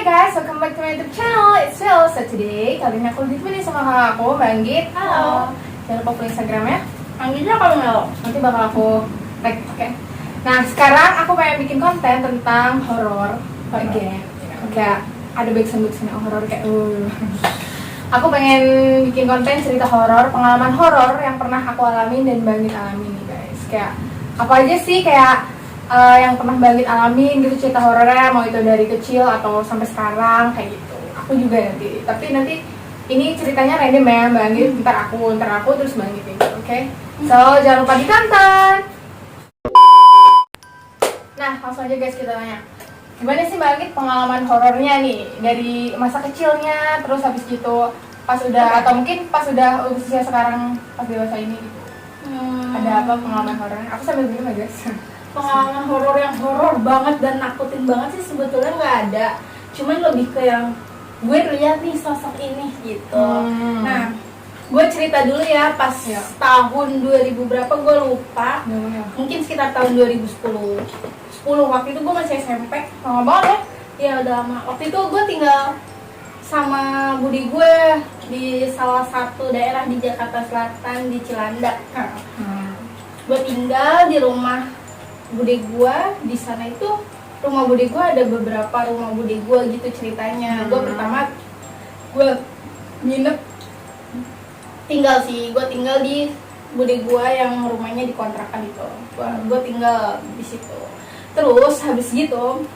Hi guys, welcome back to my YouTube channel. It's Phil. So today, kali ini aku ditemani sama kakak aku, Mbak Anggit. Halo. Jangan lupa follow Instagramnya. Anggitnya kalau Melo. Nanti bakal aku tag, oke? Nah, sekarang aku pengen bikin konten tentang horor. Again, kayak ada backsound horor kayak Aku pengen bikin konten cerita horor, pengalaman horor yang pernah aku alamin dan Mbak Anggit alamin nih guys. Kayak apa aja sih kayak yang pernah Mbak Anggit alamin gitu, cerita horornya, mau itu dari kecil atau sampai sekarang kayak gitu. Aku juga nanti, tapi nanti ini ceritanya random ya Mbak Anggit, ntar aku terus Mbak Anggit gitu, oke? So jangan lupa ditonton. Nah langsung aja guys kita tanya, gimana sih Mbak Anggit pengalaman horornya nih dari masa kecilnya, terus habis gitu pas udah atau mungkin pas udah usia sekarang pas dewasa ini gitu. Ada apa pengalaman horornya? Aku sambil minum ya guys. Pengalaman horor yang horor banget dan nakutin banget sih sebetulnya nggak ada. Cuman lebih ke yang gue lihat nih sosok ini gitu. Nah, gue cerita dulu ya pas tahun 2000 berapa gue lupa. Mungkin sekitar tahun 2010. 10 waktu itu gue masih SMP. Lama banget ya? Iya udah lama. Waktu itu gue tinggal sama budi gue di salah satu daerah di Jakarta Selatan di Cilandak. Gue tinggal di rumah bude gue. Di sana itu rumah bude gue ada beberapa rumah bude gue gitu ceritanya. Gue pertama gue nginep gue tinggal di bude gue yang rumahnya dikontrakan itu. Gue tinggal di situ. Terus habis gitu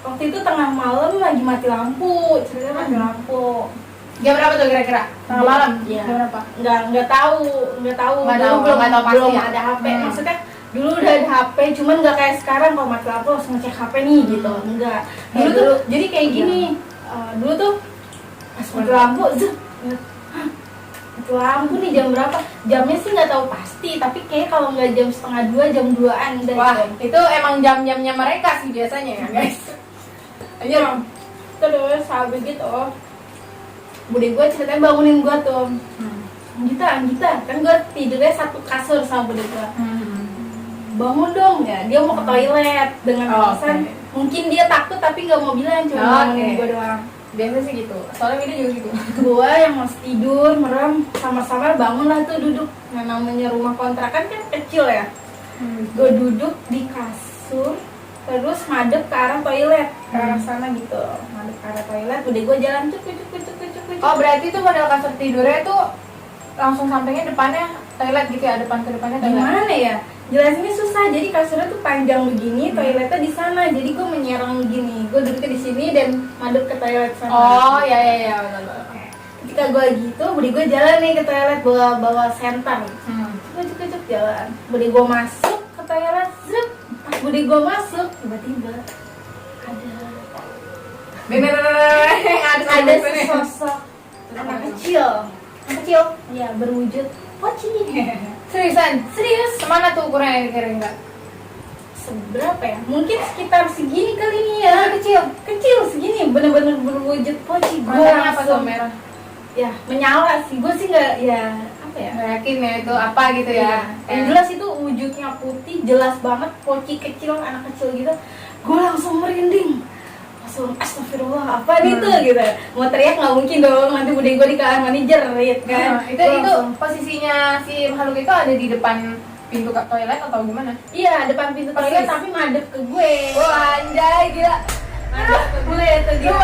waktu itu tengah malam lagi mati lampu, ceritanya mati lampu. Jam berapa tuh kira-kira? Tengah malam? Iya. Jam berapa? Nggak tahu. Nggak tahu pasti Belum ya? ada HP. Maksudnya dulu udah ada HP, cuman nggak kayak sekarang kalau mati lampu langsung ngecek HP nih gitu. Enggak. Dulu tuh jadi kayak gini. Dulu tuh pas mati lampu, mati lampu nih jam berapa? Jamnya sih nggak tahu pasti, tapi kayak kalau nggak jam setengah 2, jam 2-an. Wah, itu emang jam-jamnya mereka sih biasanya ya guys. Ayo, terus habis gitu, bude gue ceritanya bangunin gue tuh. Anggita, kan gue tidurnya satu kasur sama bude gue. Bangun dong ya, dia mau ke toilet dengan alasan mungkin dia takut tapi nggak mau bilang, cuma bangunin gue doang. Biasa sih gitu, soalnya ini juga gitu. Gue yang masih tidur merem sama-sama bangun lah tuh duduk. Nah namanya rumah kontrakan kan kecil ya. Gue duduk di kasur terus madep ke arah toilet, ke arah sana gitu, madep ke arah toilet. Udah gue jalan cuk. Oh berarti itu model kasur tidurnya tuh langsung sampingnya depannya toilet gitu ya, depan ke depannya toilet. Gimana ya? Jelasinnya susah. Jadi kasurnya tuh panjang begini, toiletnya di sana. Jadi gue menyerang begini. Gue duduknya di sini dan madep ke toilet sana. Oh iya betul. Ketika gue gitu, budi gue jalan nih ke toilet bawa senter. Cuk jalan. Budi gue masuk ke toilet, zrup. Pas budi gue masuk, tiba-tiba ada sesosok anak kecil. Ya berwujud poci. Serius? Semana tuh ukurannya kira-kira? Seberapa ya? Mungkin sekitar segini kali ini ya. Kecil segini, bener-bener berwujud poci. Warnanya apa tuh, merah? Ya menyala sih. Gue sih nggak Nggak yakin ya itu apa gitu ya. Yang jelas itu wujudnya putih, jelas banget, poci kecil, anak kecil gitu. Gue langsung merinding. Astagfirullah, apa itu gitu. Mau teriak nggak mungkin dong, nanti bude gue di kamar mandi jerit kan. Itu posisinya si makhluk itu ada di depan pintu toilet atau gimana? Iya, depan pintu toilet tapi madep ke gue. Wah anjay gila. Madep ke gue tuh dia.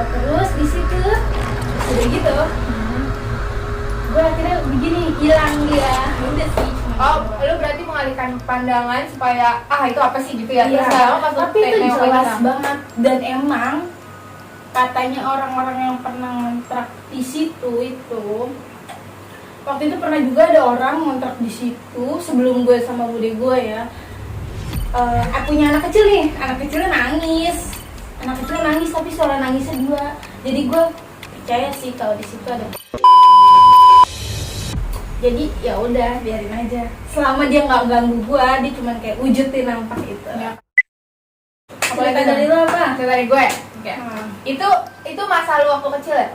Terus di situ udah gitu. Gue akhirnya begini, hilang dia. Udah sih. Oh, lu berarti mengalihkan pandangan supaya itu apa sih gitu ya? Iya, tapi itu jelas banget. banget. Dan emang katanya orang-orang yang pernah ngontrak di situ itu, waktu itu pernah juga ada orang ngontrak di situ sebelum gue sama bude gue ya. Punya anak kecil nih, anak kecilnya nangis tapi suara nangisnya 2. Jadi gue percaya sih kalau di situ ada. Jadi ya udah biarin aja. Selama dia nggak ganggu gua, dia cuma kayak wujudin nampak itu. Ya. Apalagi dari lo apa? Dari gue. Okay. Itu masa lu waktu kecil ya?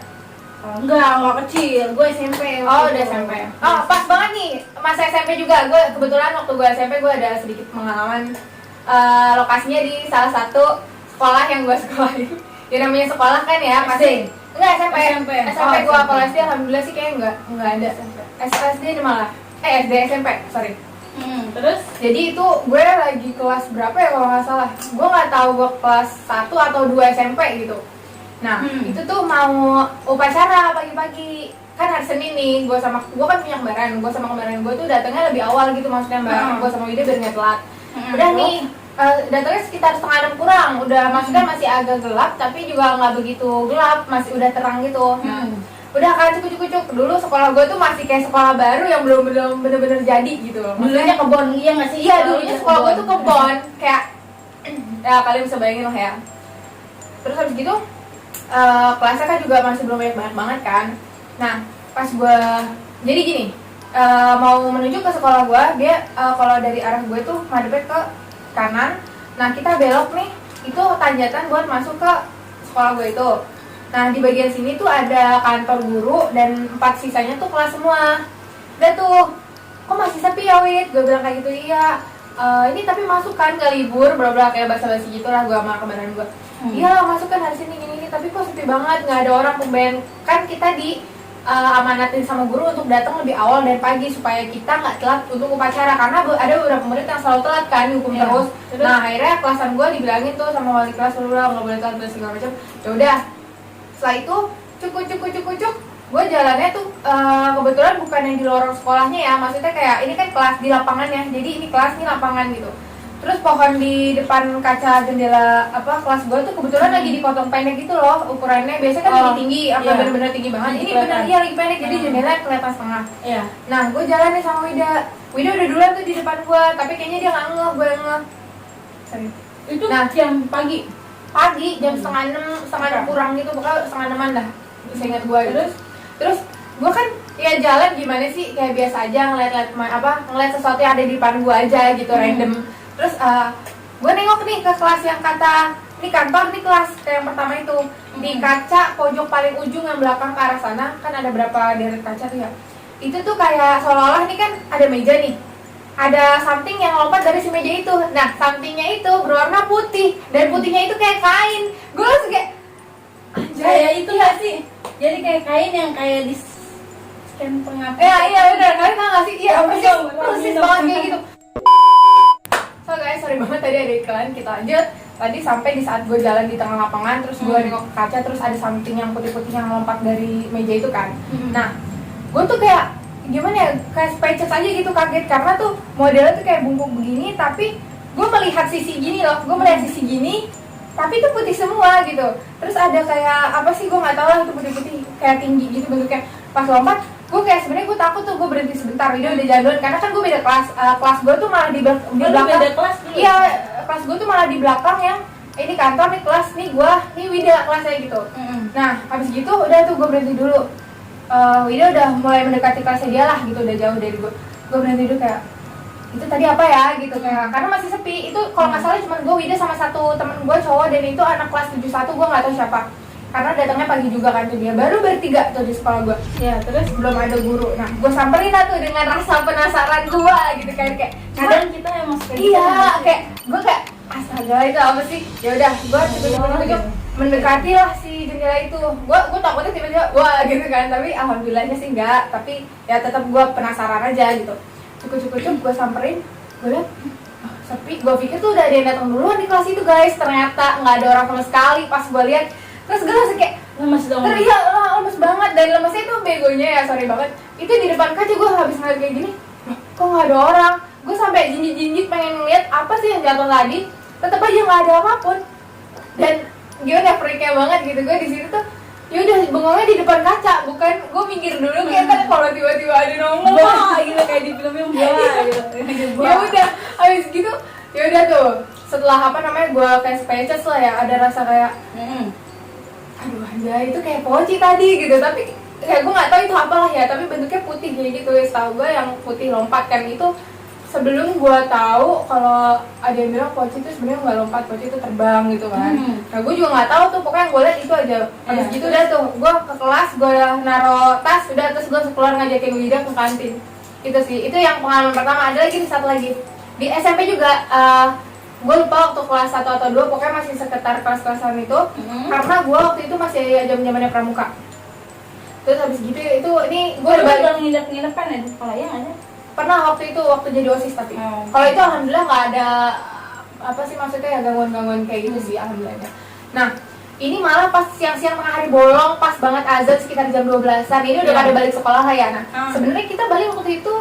Enggak kecil, gue SMP. Oh, udah SMP. Oh, pas banget nih masa SMP juga. Gue kebetulan waktu gue SMP gue ada sedikit pengalaman. Lokasinya di salah satu sekolah yang gue sekolahin. Ya namanya sekolah kan ya, pasti. Enggak SMP. SMP gue kalau SD alhamdulillah sih kayaknya enggak ada. SD ini malah. SD SMP, sorry. Terus? Jadi itu gue lagi kelas berapa ya kalau nggak salah. Gue nggak tahu gue kelas 1 atau 2 SMP gitu. Nah, itu tuh mau upacara pagi-pagi. Kan hari Senin nih, gue kan punya kembaran. Gue sama kembaran gue tuh datangnya lebih awal gitu, maksudnya Mbak. Gue sama Wida biar nggak telat. Udah nih, datangnya sekitar 5:30 kurang. Udah maksudnya masih agak gelap, tapi juga nggak begitu gelap, masih udah terang gitu. Nah, udah kan cukup dulu sekolah gue tuh masih kayak sekolah baru yang belum bener-bener jadi gitu loh. Dulunya kebon, iya nggak sih? Iya, dulunya sekolah gue tuh kebon, kayak ya kalian bisa bayangin lah ya. Terus habis gitu kelasnya kan juga masih belum banyak banget kan. Nah, pas gue jadi gini, mau menuju ke sekolah gue, dia kalau dari arah gue tuh madepnya ke kanan. Nah, kita belok nih, itu tanjatan buat masuk ke sekolah gue itu. Nah, di bagian sini tuh ada kantor guru dan 4 sisanya tuh kelas semua. Udah tuh, kok masih sepi ya Wid? Gue bilang kayak gitu, iya. Ini tapi masuk kan gak libur, bla-bla kayak basa-basi gitu lah gue sama kembaran gue. Iya, masuk kan hari ini gini, tapi kok sepi banget, gak ada orang pembayan. Kan kita di amanatin sama guru untuk datang lebih awal dan pagi supaya kita nggak telat untuk upacara, karena ada beberapa murid yang selalu telat kan, hukum terus. Nah, akhirnya kelasan gue dibilangin tuh sama wali kelas, udah nggak boleh telat dan segala macam. Ya udah. Setelah itu cuk gue jalannya tuh kebetulan bukan yang di lorong sekolahnya ya, maksudnya kayak ini kan kelas di lapangan ya, jadi ini kelas ini lapangan gitu. Terus pohon di depan kaca jendela kelas gue tuh kebetulan lagi dipotong pendek gitu loh ukurannya. Biasanya kan lagi tinggi, bener-bener tinggi banget. Ini bener iya lagi pendek, jadi jendela kelihatan setengah. Iya. Nah, gue jalan nih sama Wida udah duluan tuh di depan gue, tapi kayaknya dia nggak ngeh, gue yang ngeh. Serius. Itu jam pagi Jam setengah 6 kurang gitu, pokoknya setengah 6-an dah, seingat gue. Terus gue kan ya jalan gimana sih, kayak biasa aja ngeliat sesuatu yang ada di depan gue aja gitu, random. Terus gue nengok nih ke kelas yang kata ini kantor, nih kelas kayak yang pertama itu. Di kaca pojok paling ujung yang belakang ke arah sana kan ada berapa deret kaca tuh ya. Itu tuh kayak seolah-olah nih kan ada meja nih, ada something yang lompat dari si meja itu. Nah, somethingnya itu berwarna putih, dan putihnya itu kayak kain. Gue langsung kayak kayak itu nggak sih? Jadi kayak kain yang kayak di scan pengap. Iya benar, kalian tau nggak sih? Iya persis banget kayak gitu. So guys, sorry banget tadi ada iklan, kita lanjut. Tadi sampai di saat gue jalan di tengah lapangan, terus gue nengok ke kaca, terus ada something yang putih-putih yang lompat dari meja itu kan. Nah, gue tuh kayak gimana ya, kayak speechless aja gitu, kaget karena tuh modelnya tuh kayak bungkuk begini, tapi gue melihat sisi gini loh, tapi itu putih semua gitu. Terus ada kayak apa sih, gue nggak tahu lah, itu putih-putih kayak tinggi gitu bentuknya. Pas lompat, gue kayak sebenarnya gue takut tuh, gue berhenti sebentar, udah jalan karena kan gue beda kelas. Kelas gue tuh malah di belakang. Beda kelas dulu. Iya, kelas gue tuh malah di belakang yang ini kantor, nih kelas, nih gue, nih Wida kelasnya gitu. Nah, habis gitu udah tuh gue berhenti dulu. Wida udah mulai mendekati kelasnya dia lah gitu, udah jauh dari gue. Gue berhenti dulu kayak, itu tadi apa ya gitu, kayak karena masih sepi. Itu kalau nggak salah cuma gue, Wida sama satu temen gue cowok, dan itu anak kelas 71, gue nggak tahu siapa. Karena datangnya pagi juga kan tuh, dia baru bertiga tuh di sekolah gue. Ya, terus belum ada guru. Nah, gue samperin lah tuh dengan rasa penasaran gue gitu kan, kayak kadang kita emang iya, kayak gue kayak astaga itu apa sih. Ya udah, gue cukup mendekati lah si jendela itu. Gue takutnya tiba-tiba wah gitu kan, tapi alhamdulillahnya sih enggak. Tapi ya tetap gue penasaran aja gitu. Cukup gue samperin, gue liat sepi. Gue pikir tuh udah ada yang datang duluan di kelas itu guys, ternyata nggak ada orang sama sekali. Pas gue lihat, terus gue langsung kayak lemes dong. Iya, lemes banget. Dan lemesnya itu begonya ya, sorry banget, itu di depan kaca gue habis ngeliat kayak gini, kok nggak ada orang. Gue sampai jinjit pengen ngeliat apa sih yang jatuh tadi, tetap aja nggak ada apapun. Dan gimana, freaknya banget gitu gue di situ tuh. Ya udah, bengongnya di depan kaca, bukan gue minggir dulu kayak kan kalau tiba-tiba ada nongol gitu kayak di film-film bola gitu. Ya udah, habis gitu ya udah tuh, setelah gue kayak speechless lah ya, ada rasa kayak aduh anjay, itu kayak poci tadi gitu. Tapi kayak gue nggak tahu itu apalah ya, tapi bentuknya putih kayak gitu. Setahu gue yang putih lompat kan itu sebelum gue tahu kalau ada yang bilang Poci itu sebenarnya nggak lompat, Poci itu terbang gitu kan. Nah gue juga nggak tahu tuh, pokoknya yang gue lihat itu aja. Habis gitu udah tuh gue ke kelas, gue naro tas, udah terus gue keluar ngajakin Wida ke kantin. Itu sih, itu yang pengalaman pertama. Ada lagi nih, satu lagi di SMP juga. Gue lupa waktu kelas 1 atau 2, pokoknya masih sekitar kelas-kelasan itu. Karena gue waktu itu masih jam-jamannya pramuka. Terus habis gitu itu ini gue udah nginep-nginepan ya di sekolah ya ada? Pernah waktu itu, waktu jadi OSIS tapi. Kalau itu alhamdulillah nggak ada apa sih maksudnya ya gangguan-gangguan kayak gitu sih alhamdulillah. Nah ini malah pas siang-siang tengah hari bolong, pas banget azan sekitar jam 12-an. Ini udah pada balik sekolah lah ya. Nah sebenarnya kita balik waktu itu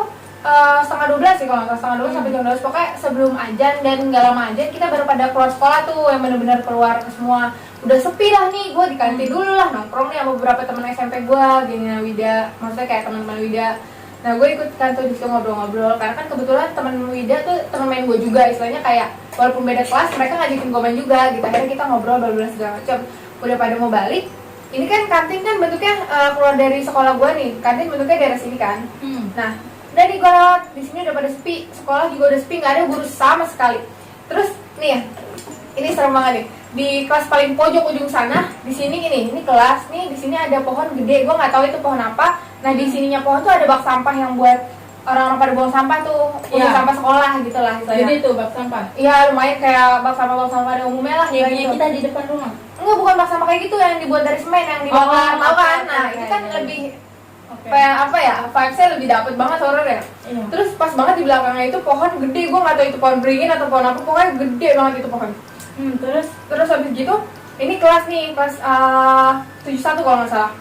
setengah 12 sih kalau nggak salah, setengah 12 sampai jam 12, pokoknya sebelum ajan. Dan nggak lama aja kita baru pada keluar sekolah tuh, yang benar-benar keluar ke semua. Udah sepi lah nih, gue di kantin dulu lah nongkrong nih sama beberapa temen SMP gue, gini Wida, maksudnya kayak teman-teman Wida. Nah gue ikut kantor di situ ngobrol-ngobrol, karena kan kebetulan teman Wida tuh teman main gue juga, istilahnya kayak walaupun beda kelas mereka ngajakin gue main juga gitu. Akhirnya kita ngobrol bla-bla segala macam. Udah pada mau balik, ini kan kantin kan bentuknya keluar dari sekolah gue nih, kantin bentuknya daerah sini kan. Nah udah nih gue lewat, di sini udah pada sepi, sekolah juga udah sepi, nggak ada guru sama sekali. Terus nih ya, ini serem banget nih. Di kelas paling pojok ujung sana, di sini ini kelas nih, di sini ada pohon gede, gue nggak tahu itu pohon apa. Nah di sininya pohon tuh ada bak sampah yang buat orang-orang pada buang sampah tuh, untuk sampah sekolah gitu lah istilahnya. Jadi itu bak sampah? Iya lumayan kayak bak sampah pada umumnya lah. Yang gitu. Kita di depan rumah? Enggak, bukan bak sampah kayak gitu yang dibuat dari semen, yang dibakar, tau kan? Nah itu kan lebih kayak apa ya, vibes-nya lebih dapet banget horor ya. Terus pas banget di belakangnya itu pohon gede, gue nggak tahu itu pohon beringin atau pohon apa, pokoknya gede banget itu pohon. Terus habis gitu ini kelas nih, kelas 71 kalau nggak salah.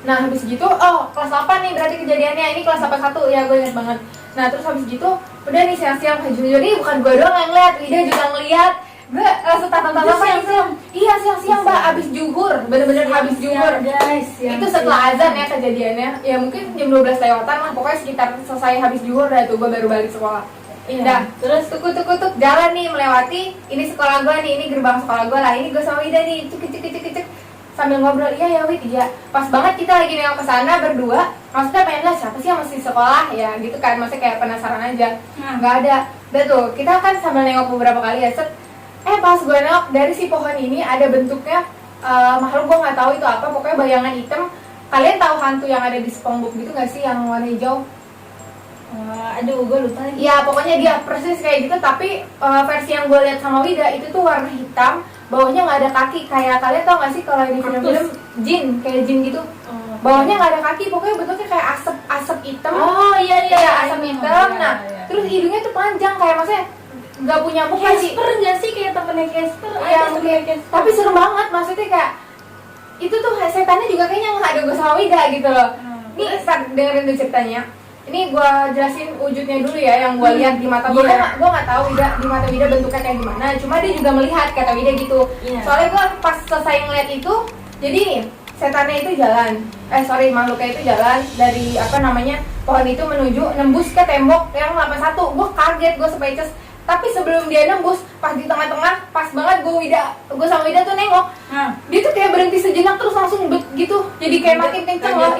Nah habis gitu, kelas 8 nih berarti kejadiannya, ini kelas 81 ya, gue inget banget. Nah terus habis gitu udah nih siang-siang jujur ini bukan gue doang yang ngeliat, Ida juga ngeliat. Gue langsung tatap-tatapan siang-siang. Iya siang-siang mbak, abis juhur, bener-bener habis juhur guys. Itu setelah azan ya kejadiannya, ya mungkin jam 12 lewatan lah, pokoknya sekitar selesai habis juhur dah tuh gue baru balik sekolah. Nah, terus tuk jalan nih melewati ini sekolah gue nih, ini gerbang sekolah gue lah. Ini gue sama Ida nih, cek sambil ngobrol. Iya ya Wid, iya. Pas banget kita lagi nengok ke sana berdua. Maksudnya pengen lah siapa sih yang masih sekolah ya gitu kan, maksudnya kayak penasaran aja. Nggak ada. Udah tuh, kita kan sambil nengok beberapa kali ya. Pas gue nengok dari si pohon ini ada bentuknya makhluk, gue nggak tahu itu apa, pokoknya bayangan hitam. Kalian tahu hantu yang ada di SpongeBob gitu nggak sih, yang warna hijau? Aduh, gue lupa lagi. Ya pokoknya dia persis kayak gitu, tapi versi yang gue lihat sama Wida itu tuh warna hitam, bawahnya nggak ada kaki. Kayak kalian tau nggak sih kalau di film-film jin, kayak jin gitu. Bawahnya nggak ada kaki, pokoknya bentuknya kayak asap hitam. Iya kayak asap hitam. Nah terus hidungnya tuh panjang, kayak maksudnya nggak punya muka sih. Casper nggak sih, kayak temennya Casper? Iya mungkin. Tapi serem banget, maksudnya kayak itu tuh setannya juga kayaknya nggak ada gue sama Wida gitu loh. Nih dengerin dulu ceritanya. Ini gue jelasin wujudnya dulu ya, yang gue lihat di mata gue. Gue nggak tahu Wida di mata Wida bentuknya kayak gimana. Cuma dia juga melihat, kata Wida gitu. Soalnya gue pas selesai ngeliat itu, jadi nih setannya itu jalan, makhluknya itu jalan dari pohon itu menuju nembus ke tembok yang 81. Gue kaget, gue speechless. Tapi sebelum dia nembus, pas di tengah-tengah, pas banget gue sama Wida tuh nengok. Dia tuh kayak berhenti sejenak terus langsung gitu. Jadi kayak makin kenceng lah.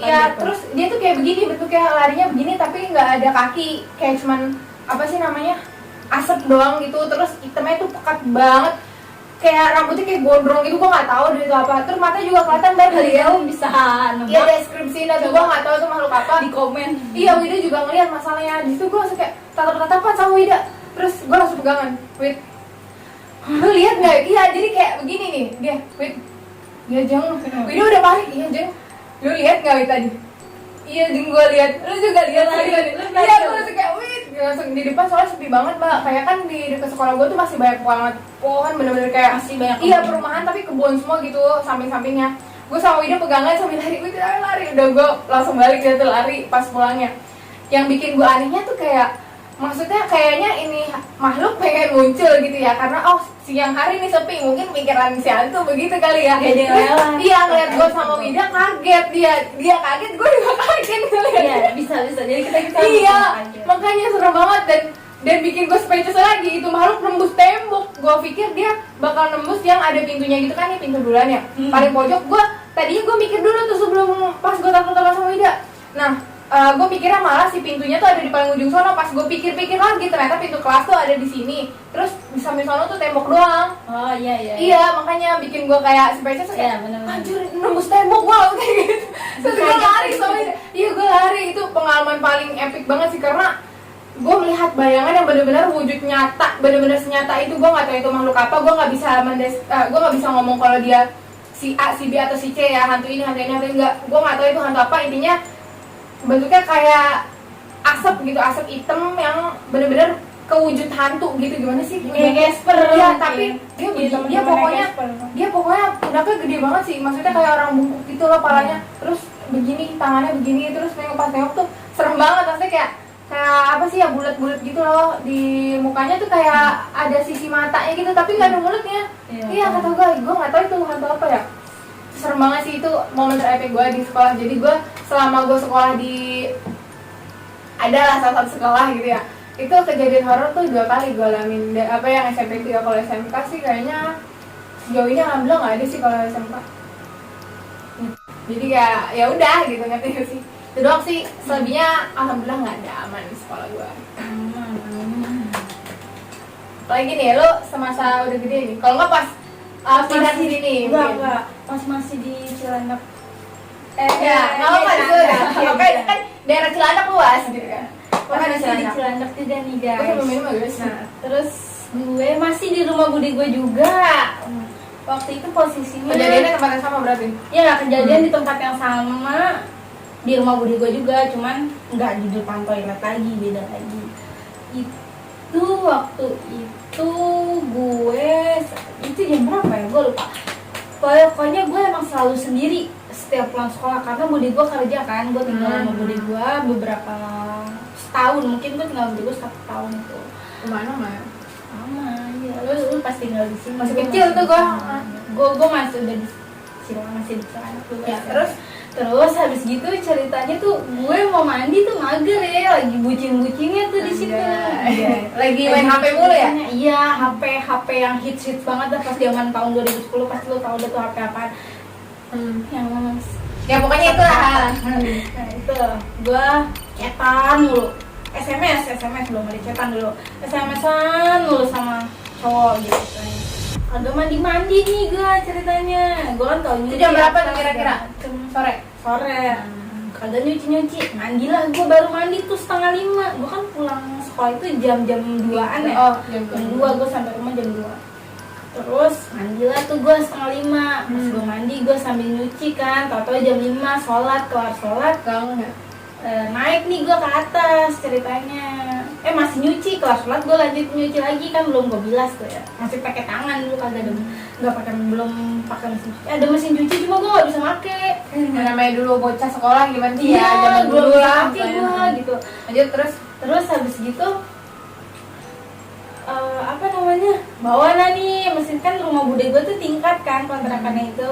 Iya, terus dia tuh kayak begini, bentuknya larinya begini tapi nggak ada kaki, kayak cuman asap doang gitu. Terus hitamnya tuh pekat banget, kayak rambutnya kayak gondrong gitu, gue nggak tahu dari itu apa. Terus matanya juga kelihatan dari jauh. Bisa Iya deskripsiin, tapi gue nggak tahu itu makhluk apa. di komen. Iya, Wida juga ngeliat masalahnya. Di situ gue langsung kayak tatap-tatapan sama Wida. Terus gue langsung pegangan, Wid, lu lihat nggak? Iya, jadi kayak begini nih dia, Wid. Iya Jeng, Wida udah panik. Iya Jeng, lu lihat nggak Wid tadi? Iya Jeng, gue lihat. Lu juga lihat tadi? Iya, gue langsung kayak Wid. Langsung di depan soalnya sepi banget mbak. Kayak kan di dekat sekolah gue tuh masih banyak banget pohon, bener-bener kayak masih banyak. Iya perumahan tapi kebun semua gitu samping-sampingnya. Gue sama Wida pegangan sambil lari, Wid lari. Udah gue langsung balik dia tuh lari pas pulangnya. Yang bikin gue anehnya tuh kayak, maksudnya kayaknya ini makhluk pengen muncul gitu ya, karena siang hari nih sepi, mungkin pikiran si hantu begitu kali ya. Iya, ngeliat gue sama Wida kaget, dia kaget, gue juga kaget ngeliat. Iya, bisa jadi kita iya, makanya serem banget dan bikin gue speechless lagi. Itu makhluk nembus tembok, gue pikir dia bakal nembus yang ada pintunya gitu kan, nih pintu duluan ya, paling pojok. Tadinya gue mikir dulu tuh sebelum pas gue takut sama Wida. Nah gue mikirnya malah si pintunya tuh ada di paling ujung sono. Pas gue pikir-pikir lagi ternyata pintu kelas tuh ada di sini. Terus di samping sono tuh tembok doang. Oh iya. Iya, makanya bikin gue kayak spesies kayak benar-benar. anjir nembus tembok gue kayak gitu. Terus gue lari soalnya. Iya gue lari, itu pengalaman paling epic banget sih karena gue melihat bayangan yang benar-benar wujud nyata, benar-benar senyata itu. Gue nggak tahu itu makhluk apa, gue nggak bisa ngomong kalau dia si A, si B atau si C ya, hantu ini enggak. Gue nggak tahu itu hantu apa, intinya bentuknya kayak asap gitu, asap hitam yang benar-benar kewujud hantu gitu. Gimana sih? Kayak Casper. Iya, tapi dia Casper. dia pokoknya punaknya gede banget sih, maksudnya kayak orang bungkuk gitu loh palanya, terus begini tangannya begini, terus nengok tuh serem banget, maksudnya kayak apa sih ya, bulat-bulat gitu loh di mukanya tuh, kayak ada sisi matanya gitu tapi nggak ada mulutnya. Iya kata gue nggak tahu itu hantu apa ya. Serem banget sih, itu momen terepic gue di sekolah. Jadi gue selama gue sekolah di adalah salah satu sekolah gitu ya, itu kejadian horor tuh 2 kali gue alamin. Apa yang SMP 3, kalau SMK sih kayaknya sejauh ini alhamdulillah nggak ada sih kalau SMK. Jadi kayak ya udah gitu, ngerti gak sih? Itu doang sih, selebihnya alhamdulillah nggak ada, aman di sekolah gue. Apalagi nih lo semasa udah gede nih, kalau nggak pas pindah masih sini nih enggak masih di Cilandak. Ya, nggak apa-apa itu udah. Oke, kan daerah Cilandak luas gitu kan. Masih di Cilandak juga nih Gue guys. sebelum minum guys. Nah, terus gue masih di rumah bude gue juga. Waktu itu posisinya Kejadiannya tempat yang sama berarti? ya kejadian di tempat yang sama, di rumah bude gue juga, cuman nggak di depan toilet lagi, beda lagi. Itu waktu itu gue itu jam berapa ya, gue lupa. Pokoknya gue emang selalu sendiri setiap pulang sekolah karena bude gue kerja kan. Gue tinggal sama bude gue beberapa setahun, mungkin gue tinggal sama bude gue 1 tahun itu. Kemana mah? Sama ya, lu pas tinggal di sini. Masih kecil tuh gue. Gue masih udah di masih di sana tuh. Ya, terus habis gitu ceritanya tuh gue mau mandi tuh mager ya, lagi bucin-bucinnya tuh di situ. Lagi main HP mulu ya? Iya, HP yang hits banget dah pas zaman tahun 2010, pasti lo tau udah tuh HP apaan. Yang Ya pokoknya itu lah. nah itu gue chatan mulu, SMS belum ada chatan dulu, SMS-an mulu sama cowok gitu kan. Agak mandi nih gue ceritanya. Gue kan tau Itu jam berapa tuh kira-kira? Sore? Kagak nyuci, mandilah gue baru mandi tuh 4:30. Gue kan pulang sekolah itu jam 2-an ya. Oh, jam 2 gue sampai rumah jam 2. Terus mandilah tuh gue 4:30. Pas gue mandi gue sambil nyuci kan, tau-tau jam 5 kelar sholat naik nih gue ke atas ceritanya. Masih nyuci, kelar sholat gue lanjut nyuci lagi kan, belum gue bilas tuh ya, masih pakai tangan dulu, kagak ada, belum pakai mesin cuci. Ada mesin cuci cuma gue nggak bisa make. Namanya dulu bocah sekolah gimana sih Iya, ya, zaman dulu lah gue gitu. Lanjut Terus habis gitu apa namanya, bawa nih mesin, kan rumah bude gue tuh tingkat kan kontrakannya itu.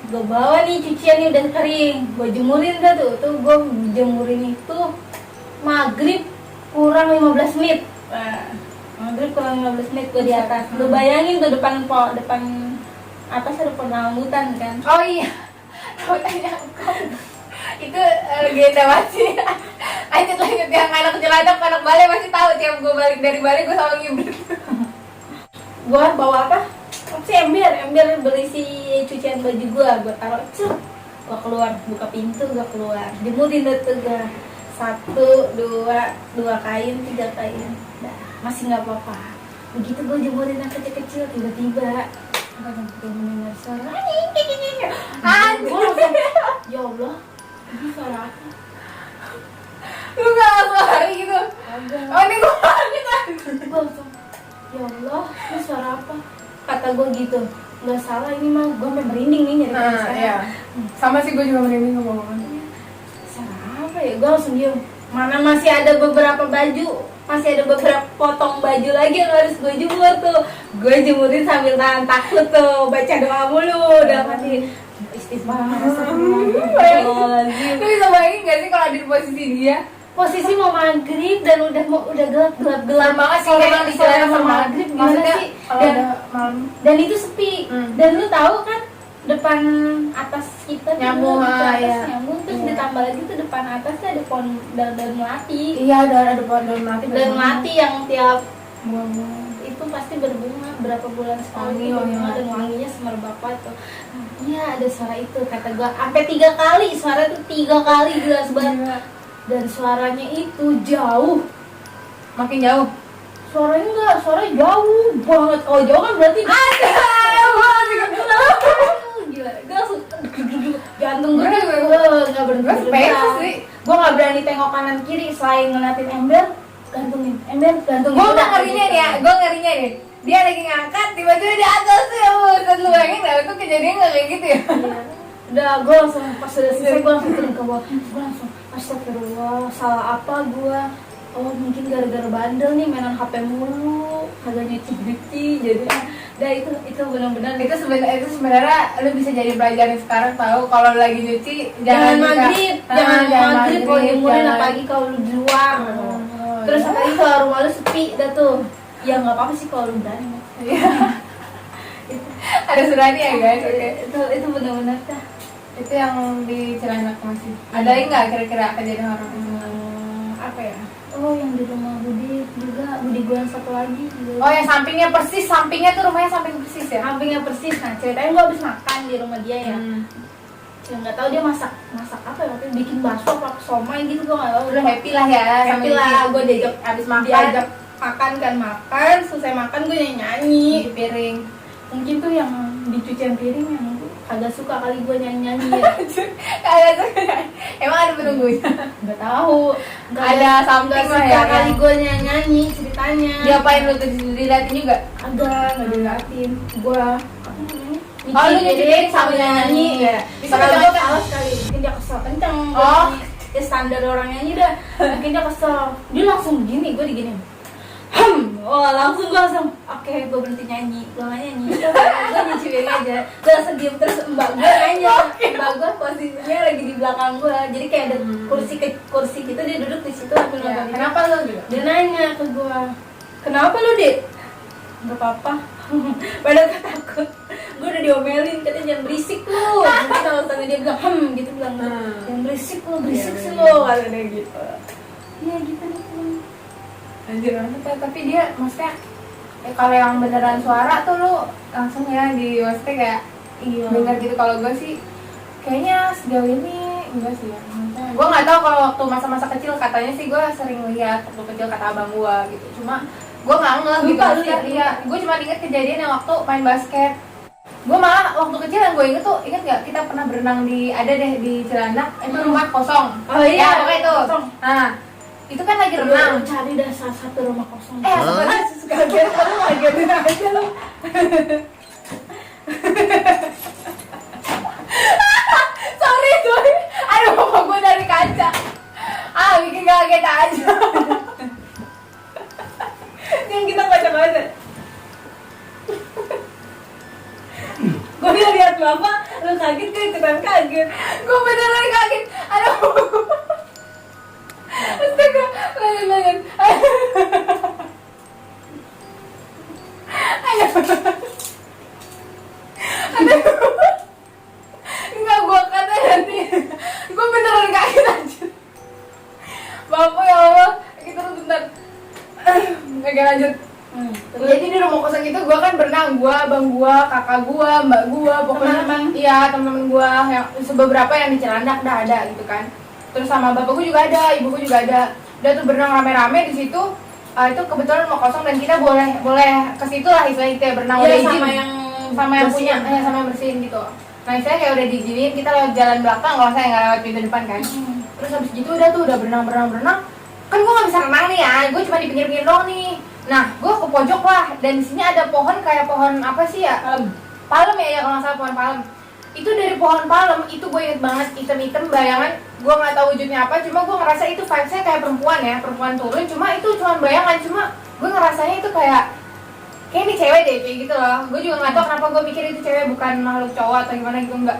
Gue bawa nih cuciannya udah kering, gue jemurin dah tuh gue jemurin itu maghrib kurang 15 menit. Maghrib kurang 15 menit gue di atas. Lu bayangin tuh depan atas ada pohon rambutan kan. Oh iya, rambutannya itu legenda masih. Lanjut yang anak Cilandak, anak Bali masih tahu, tiap gue balik dari Bali gue sama ngibrit. Gue bawa apa sih, ember berisi cucian baju gue taruh gue keluar, buka pintu gue keluar, jemurin tuh gue 1, 2 kain, 3 kain, masih nggak apa-apa. Begitu gue jemurin yang kecil-kecil, tiba-tiba gue mendengar suara gue langsung, ya Allah, ini suara apa? Lu gak langsung lari gitu? Oh ini gue gitu. Gue langsung, ya Allah, ini suara apa? Kata gue gitu, nggak salah ini mah, gue sampai merinding nih nyari saya. Iya. Sama sih, gue juga merinding ngomong-ngomong. Suara apa ya? Gue langsung diem. Mana masih ada beberapa baju, masih ada beberapa potong baju lagi yang harus gue jemur tuh. Gue jemurin sambil tahan takut tuh, baca doa mulu, dalam hati istighfar. Lu bisa bayangin gak sih kalau ada di posisi dia? Posisi mau maghrib dan udah gelap banget sih, kayak memang di jalan sama sama maghrib gimana sih? kalau ada malam. Dan itu sepi. Dan lu tahu kan depan atas kita tuh, Nyambung, depan atas ya. nyambung, terus Iya. ditambah lagi tuh depan atasnya ada pohon daun melati. Iya, ada pohon daun melati. Daun melati yang tiap Buang-buang. itu pasti berbunga berapa bulan sekali, Wangi, wangi berbunga dan melati. wanginya semerbak tuh. Iya, ada suara itu kata gua sampai 3 kali, suara itu 3 kali jelas banget. Gila. Dan suaranya itu jauh. Makin jauh. Suaranya enggak, suaranya jauh banget. Kalau jauh kan berarti gila, gue langsung jantung gue nggak berhenti Gue sepeda sih. gue nggak berani tengok kanan kiri selain ngeliatin ember gantungin Gue ngerinya nih ya, gue ngerinya nih. Dia lagi ngangkat, tiba-tiba di atas ya. Dan lu bayangin gak, itu kejadian gak kayak gitu ya? Iya. Udah, gue langsung pas udah selesai gue langsung turun ke bawah. Gue langsung astagfirullah, salah apa gue? Oh mungkin gara-gara bandel nih mainan HP mulu, kagak nyuci jadi itu benar-benar Itu sebenarnya lu bisa jadi pelajaran sekarang, tahu kalau lagi nyuci jangan juga- maghrib, jangan maghrib kalau jemurin jangan. apalagi kalau lu di luar. Oh, Terus ya. apalagi kalau rumah lu sepi dah tuh. Ya nggak apa-apa sih kalau lu berani. Iya. Ada suratnya ya guys. Oke. Itu benar-benar dah. Itu yang di Cilandak masih. Ada nggak kira-kira kejadian horor? Apa ya? Oh yang di rumah Budi juga, Budi gue yang satu lagi. Oh, yang sampingnya persis, sampingnya tuh rumahnya samping persis ya? sampingnya persis. Nah ceritanya gue habis makan di rumah dia ya. Ya nggak tahu dia masak apa ya, waktu itu bikin bakso apa somai gitu gue nggak tahu. Udah happy lah ya, Happy lah, gue diajak habis makan diajak makan kan makan, selesai makan gue nyanyi. di piring. Mungkin tuh yang di cucian piring yang agak suka kali gue nyanyi ya. Ada tuh. Emang ada penunggunya? Nggak tahu. Ada something nggak lah suka ya, kali yang- gue nyanyi ceritanya. Diapain lu tuh, diliatin juga? Agak nggak diliatin. Gue Oh, lu nyuci piring sambil nyanyi ya? Bisa Padahal gue kenceng-kenceng? males kali, mungkin dia kesel kenceng. Gua Oh. nyanyi. Ya standar orang nyanyi dah. Mungkin dia kesel. Dia langsung gini, gue digini. Oh langsung gue langsung, oke gue berhenti nyanyi, gue nggak nyanyi, gue nyuci piring aja, gue langsung diem terus mbak gue nanya, mbak gue posisinya lagi di belakang gue, jadi kayak ada kursi gitu dia duduk di situ sambil Ya, nonton. kenapa lu juga? Dia nanya ke gue, kenapa lu dek? Gak apa-apa. Padahal gue takut, gue udah diomelin katanya jangan berisik lu. Nanti kalau sama dia bilang gitu bilang jangan berisik lu, berisik Iya, sih iya. lu kata dia gitu. Iya gitu nih. Anjir banget ya, tapi dia maksudnya kalau yang beneran suara tuh lu langsung ya di maksudnya kayak Iya. dengar gitu. Kalau gue sih kayaknya sejauh ini enggak sih ya. Maksudnya, gue nggak tahu kalau waktu masa-masa kecil katanya sih gue sering lihat waktu kecil kata abang gue gitu. Cuma gue nggak ngeh gitu. Lupa lu Maksudnya, ya? iya, gue cuma inget kejadian yang waktu main basket. Gue malah waktu kecil yang gue inget tuh, inget nggak kita pernah berenang di ada deh di Cilandak itu rumah kosong. Oh iya, Ya, pokoknya itu. kosong. Nah, itu kan lagi Lu renang. cari dah salah satu rumah kosong. Kaget lu ngagetin aja lu. Sorry. Aduh, bapak gue dari kaca. Bikin kaget aja. Yang kita baca-baca. Gue lihat bapak, lu kaget gue ikutan kaget. Gue beneran kaget. Aduh. Astaga, lanjut. Enggak, gue kata nanti. Gue beneran kaget aja. Bapak ya Allah, kita tuh bentar. Oke, lanjut. Jadi di rumah kosong itu gue kan berenang, gue, abang gue, kakak gue, mbak gue, pokoknya Teman-teman. iya teman-teman gue yang beberapa yang di Cilandak dah ada gitu kan. Terus sama bapak gue juga ada, ibu gue juga ada. Udah tuh berenang rame-rame di situ. Itu kebetulan rumah kosong dan kita boleh ke situ lah istilahnya kita berenang udah Iya izin sama yang punya bersihin. sama yang bersihin gitu. Nah istilahnya kayak udah diizinin kita lewat jalan belakang, kalau saya nggak lewat pintu depan kan. Terus habis gitu udah tuh udah berenang kan gue nggak bisa renang nih ya, gue cuma di pinggir-pinggir doang nih. Nah gue ke pojok lah dan di sini ada pohon kayak pohon apa sih ya, palem ya kalau nggak salah pohon palem. Itu dari pohon palem itu gue inget banget hitam-hitam bayangan, gue nggak tahu wujudnya apa, cuma gue ngerasa itu vibesnya kayak perempuan turun, cuma itu cuma bayangan, cuma gue ngerasanya itu kayak ini cewek deh kayak gitu loh. Gue juga nggak tahu kenapa gue mikir itu cewek bukan makhluk cowok atau gimana gitu, enggak.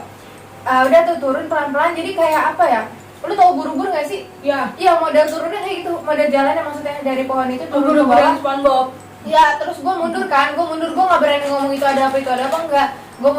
Udah tuh turun pelan-pelan jadi kayak apa ya, lu tau ubur-ubur gak sih? Ya. Iya, model turunnya kayak gitu, model jalannya maksudnya dari pohon itu turun ke Buru-buru bawah. SpongeBob. Iya, terus gue mundur, gue nggak berani ngomong itu ada apa enggak. gue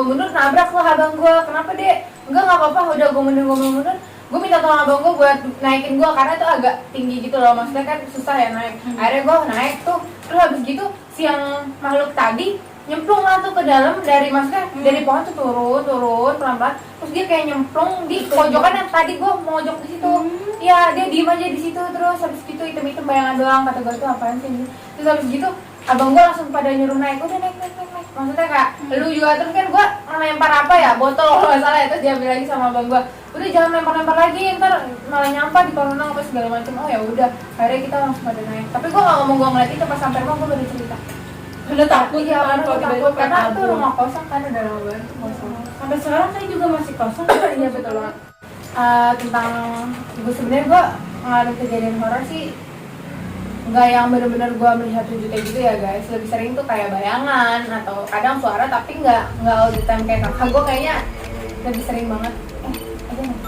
mundur, nabrak lah abang gue. Kenapa dek? Enggak, nggak apa-apa, udah gue mundur. Gue minta tolong abang gue buat naikin gue karena itu agak tinggi gitu loh, maksudnya kan susah ya naik. Akhirnya gue naik tuh, terus habis gitu si yang makhluk tadi nyemplung lah tuh ke dalam dari, maksudnya dari pohon tuh turun pelan-pelan, terus dia kayak nyemplung di pojokan yang tadi gue mojok di situ. Ya dia diem aja di situ, terus habis gitu hitam bayangan doang. Kata gue tuh apaan sih ini? Terus habis gitu abang gue langsung pada nyuruh naik, udah naik. Maksudnya kayak lu juga, terus kan gue ngelempar apa ya, botol kalau nggak salah ya, terus diambil lagi sama abang gue, udah jangan lempar lagi, ntar malah nyampah di kolam renang apa segala macam. Oh ya udah, akhirnya kita langsung pada naik. Tapi gue nggak ngomong gue ngeliat itu, pas sampai rumah gue baru cerita. Udah takut Iya, karena gue takut, karena itu kabur. rumah kosong kan, udah lama banget kosong. Sampai sekarang saya juga masih kosong. Iya betul banget. Tentang gue sebenarnya gue ngalamin kejadian horor sih nggak yang bener-bener gue melihat wujudnya gitu ya guys, lebih sering tuh kayak bayangan atau kadang suara, tapi nggak all the time kayak kakak gue, kayaknya lebih sering banget. Ada nggak?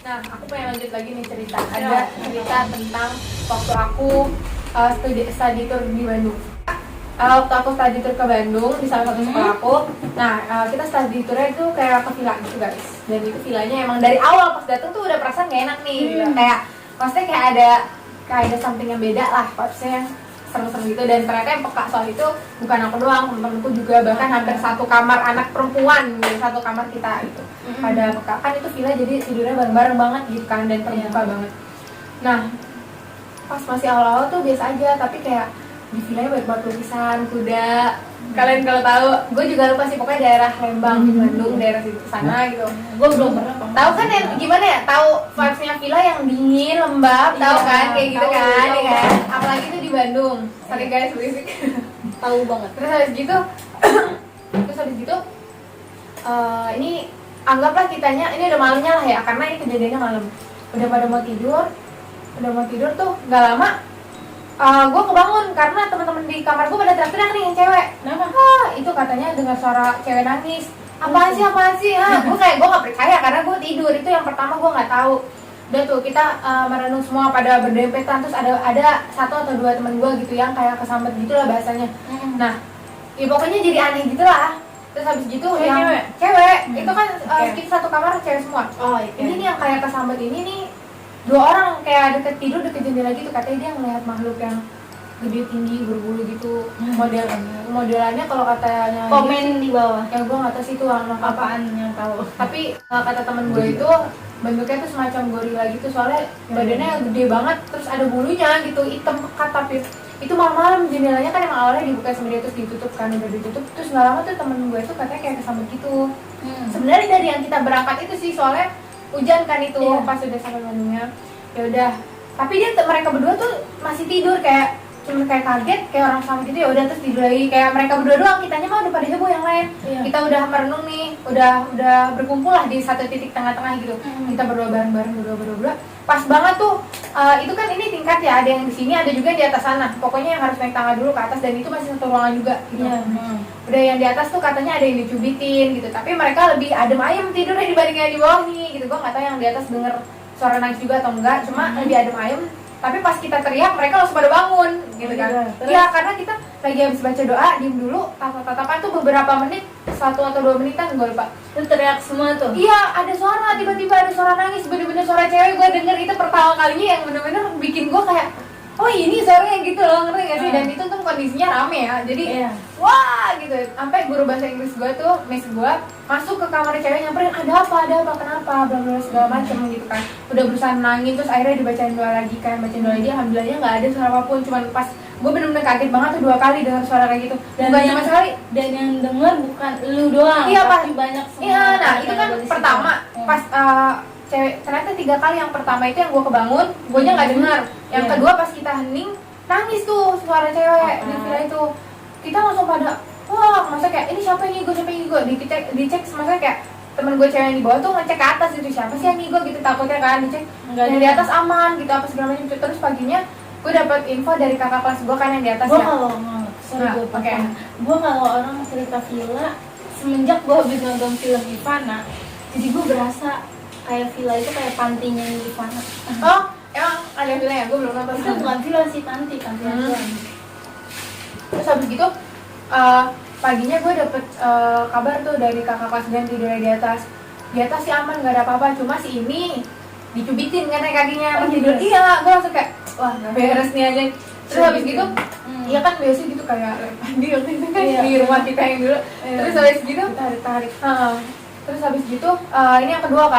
Nah, aku pengen lanjut lagi nih cerita. Ada cerita tentang waktu aku study tour di Bandung. Waktu aku study tour ke Bandung di salah satu sekolah aku. Nah, kita study tournya itu kayak ke villa gitu guys. Dan itu villanya emang dari awal pas datang tuh udah perasaan gak enak nih. Gitu. Kayak maksudnya kayak ada something yang beda lah, maksudnya seru-seru gitu. Dan ternyata yang peka soal itu bukan aku doang, temen-temenku juga, bahkan hampir satu kamar anak perempuan di satu kamar kita gitu. Pada peka, kan itu villa jadi tidurnya bareng-bareng banget gitu kan, dan terbuka banget. Nah, pas masih awal-awal tuh biasa aja, tapi kayak di villanya banyak banget lukisan kuda. Kalian kalau tahu, gue juga lupa sih, pokoknya daerah Lembang, Bandung, daerah situ sana gitu. Gue belum pernah. Tahu kan yang gimana ya? Tahu vibes-nya villa yang dingin, lembab, tahu kan kayak gitu tahu, kan, tahu. ya kan? Apalagi itu di Bandung. Sorry guys, berisik. Tahu banget. Terus habis gitu, ini anggaplah kitanya, ini udah malamnya lah ya, karena ini kejadiannya malam. Udah pada mau tidur tuh, nggak lama. Gue kebangun karena teman-teman di kamar gue pada teriak-teriak nih yang cewek. Itu katanya dengar suara cewek nangis. Apaan sih? Gue nggak percaya karena gue tidur. Itu yang pertama gue nggak tahu. Udah tuh kita merenung semua pada berdempetan, terus ada satu atau dua teman gue gitu yang kayak kesambet gitulah bahasanya. Nah, ya pokoknya jadi aneh gitulah. Terus habis gitu cewek itu kan kita satu kamar cewek semua. Ini nih yang kayak kesambet ini nih. Dua orang kayak deket jendela gitu, katanya dia ngelihat makhluk yang gede tinggi berbulu gitu. Modelannya kalau katanya Komen di bawah. ya gue nggak tahu sih itu warna Apaan yang tahu? tapi kata temen gue itu bentuknya tuh semacam gorila gitu, soalnya badannya gede banget, terus ada bulunya gitu, hitam pekat. Tapi itu malam-malam, jendelanya kan emang awalnya dibuka sama dia terus ditutup kan, udah ditutup. Terus nggak lama tuh temen gue tuh katanya kayak kesambet gitu. Sebenarnya dari yang kita berangkat itu sih, soalnya hujan kan itu pas udah sampai Bandungnya. Ya udah, tapi mereka berdua tuh masih tidur, kayak cuma kayak kaget kayak orang sama gitu. Ya udah terus tidur lagi, kayak mereka berdua doang, kitanya mah udah pada heboh yang lain. Kita udah merenung nih, udah berkumpul lah di satu titik tengah-tengah gitu. Kita berdua bareng-bareng berdua. Pas banget tuh, itu kan ini tingkat ya, ada yang di sini, ada juga di atas sana. Pokoknya yang harus naik tangga dulu ke atas, dan itu masih satu ruangan juga gitu. Udah yang di atas tuh katanya ada yang dicubitin gitu, tapi mereka lebih adem ayem tidurnya dibanding yang di bawah nih gitu. Gue nggak tahu yang di atas denger suara nangis juga atau enggak, cuma lebih adem ayem. Tapi pas kita teriak, mereka langsung pada bangun gitu kan. Iya, karena kita lagi habis baca doa, diem dulu, tatap-tatapan tuh beberapa menit, 1 atau 2 menitan, gue lupa. Itu teriak semua tuh? Iya, ada suara, tiba-tiba ada suara nangis, bener-bener suara cewek. Gue denger itu pertama kalinya yang bener-bener bikin gue kayak, oh ini suaranya gitu loh, ngerti gak sih? Dan itu tuh kondisinya rame ya, jadi wah gitu. Sampai guru bahasa Inggris gue tuh, miss gue, masuk ke kamar cewek, nyamperin, ada apa, kenapa, bla bla segala macem gitu kan. Udah berusaha nangin, terus akhirnya dibacain doa lagi kan, bacain doa lagi, alhamdulillahnya nggak ada suara apapun. Cuman pas gue bener-bener kaget banget tuh 2 kali dengar suara kayak gitu. Dan bukan cuma sekali, dan yang denger bukan lu doang, iya tapi banyak semua. Iya, nah itu kan pertama pas cewek, ternyata 3 kali. Yang pertama itu yang gue kebangun, gue nya nggak dengar. Yang kedua pas kita hening, nangis tuh suara cewek di villa itu. Kita langsung pada, wah, maksudnya kayak ini siapa yang ngigo, dicek, maksudnya kayak temen gue cewek yang di bawah tuh ngecek ke atas gitu, siapa sih yang ngigo gitu, takutnya kan dicek yang di atas aman gitu apa segala macam. Terus paginya gue dapat info dari kakak kelas gue kan yang di atas. Gue ya. Gue kalau orang cerita villa, semenjak gue habis nonton film Ivana, jadi gue berasa kayak villa itu kayak pantinya Ivana. Oh, emang ada villa ya? Gue belum nonton. Itu bukan villa sih, panti asuhan. Terus habis gitu paginya gue dapet kabar tuh dari kakak kelas dan tidurnya di atas sih aman, nggak ada apa-apa, cuma si ini dicubitin kan kakinya pas tidur. Iya, gue langsung kayak wah nggak beres nih aja. Terus habis gitu iya kan biasa gitu kayak mandi waktu itu kan di rumah kita yang dulu. Terus habis gitu tarik. Terus habis gitu ini yang kedua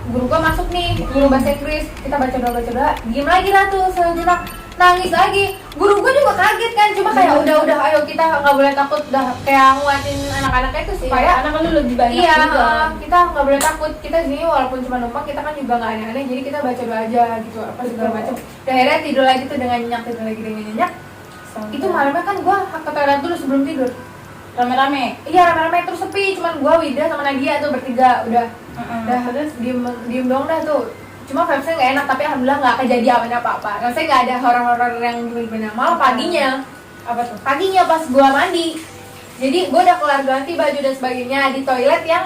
guru gua masuk nih, guru bahasa Inggris. Kita baca doa, diem lagi lah tuh sejenak, nangis lagi. Guru gua juga kaget kan, cuma kayak udah ayo kita nggak boleh takut, udah kayak nguatin anak-anaknya itu supaya anak lu lebih banyak juga. Kita nggak boleh takut, kita sini walaupun cuma numpang kita kan juga nggak aneh-aneh, jadi kita baca doa aja gitu apa segala macam. Dan akhirnya tidur lagi tuh dengan nyenyak. Itu malamnya kan gua ke toilet dulu sebelum tidur. Rame-rame? Iya rame-rame, terus sepi, cuman gua, Wida sama Nadia tuh bertiga udah terus diem dong dah tuh. Cuma vibesnya nggak enak, tapi alhamdulillah nggak kejadian apa-apa. Maksudnya nggak ada horor-horor yang gimana. Malah paginya, apa tuh? paginya pas gua mandi, jadi gua udah kelar ganti baju dan sebagainya di toilet yang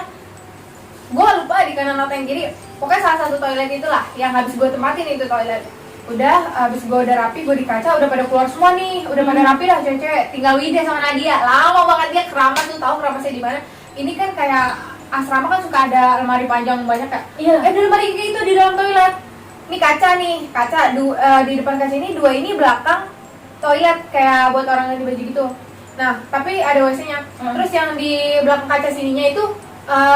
gua lupa di kanan atau yang kiri. Pokoknya salah satu toilet itulah yang habis gua tempatin itu toilet. Udah, abis gue udah rapi, gue di kaca udah pada keluar semua nih, udah pada rapi dah cewek-cewek, tinggal Wida sama Nadia. Lama banget dia keramas tuh, tahu keramasnya di mana? Ini kan kayak asrama kan suka ada lemari panjang banyak kayak. Iya. Ada lemari kayak itu di dalam toilet. Ini kaca di depan kaca ini, dua ini belakang toilet kayak buat orang ganti baju gitu. Nah, tapi ada WC-nya. Terus yang di belakang kaca sininya itu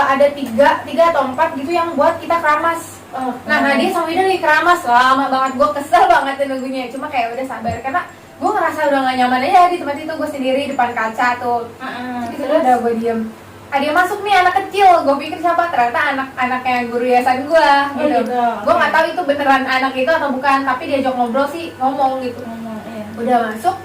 ada tiga atau 4 gitu yang buat kita keramas. Nah Nadia sama Wida lagi keramas, lama banget, gue kesel banget nunggunya. Cuma kayak udah sabar, karena gue ngerasa udah gak nyaman aja di tempat itu. Gue sendiri depan kaca tuh. Terus udah gue diem. Dia masuk nih anak kecil, gue pikir siapa, ternyata anaknya guru yayasan gue gitu. Gue gak tahu itu beneran anak itu atau bukan, tapi diajak ngobrol sih, ngomong gitu. Udah masuk,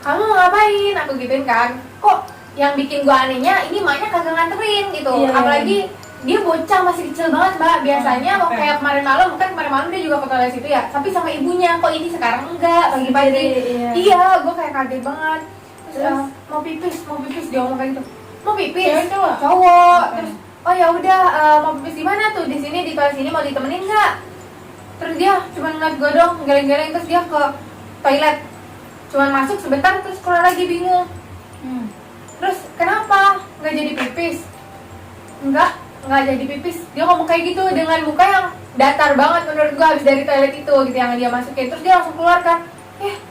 kamu mau ngapain? Aku gituin kan, kok yang bikin gue anehnya ini maknya kagak nganterin gitu. Apalagi dia bocah masih kecil banget mbak, biasanya waktu kayak kemarin malam dia juga ke toilet situ ya, tapi sama ibunya, kok ini sekarang enggak pagi-pagi. Iya, gue kayak kaget banget. Terus mau pipis dia ngomong kayak gitu, mau pipis cowok. Terus oh ya udah, mau pipis di mana tuh? Di sini, di toilet sini, mau ditemenin nggak? Terus dia cuma ngeliat gue dong, geleng-geleng, terus dia ke toilet, cuman masuk sebentar terus keluar lagi bingung. Terus kenapa nggak jadi pipis? Nggak jadi pipis, dia ngomong kayak gitu dengan muka yang datar banget menurut gue habis dari toilet itu gitu yang dia masukin. Terus dia langsung keluar kan,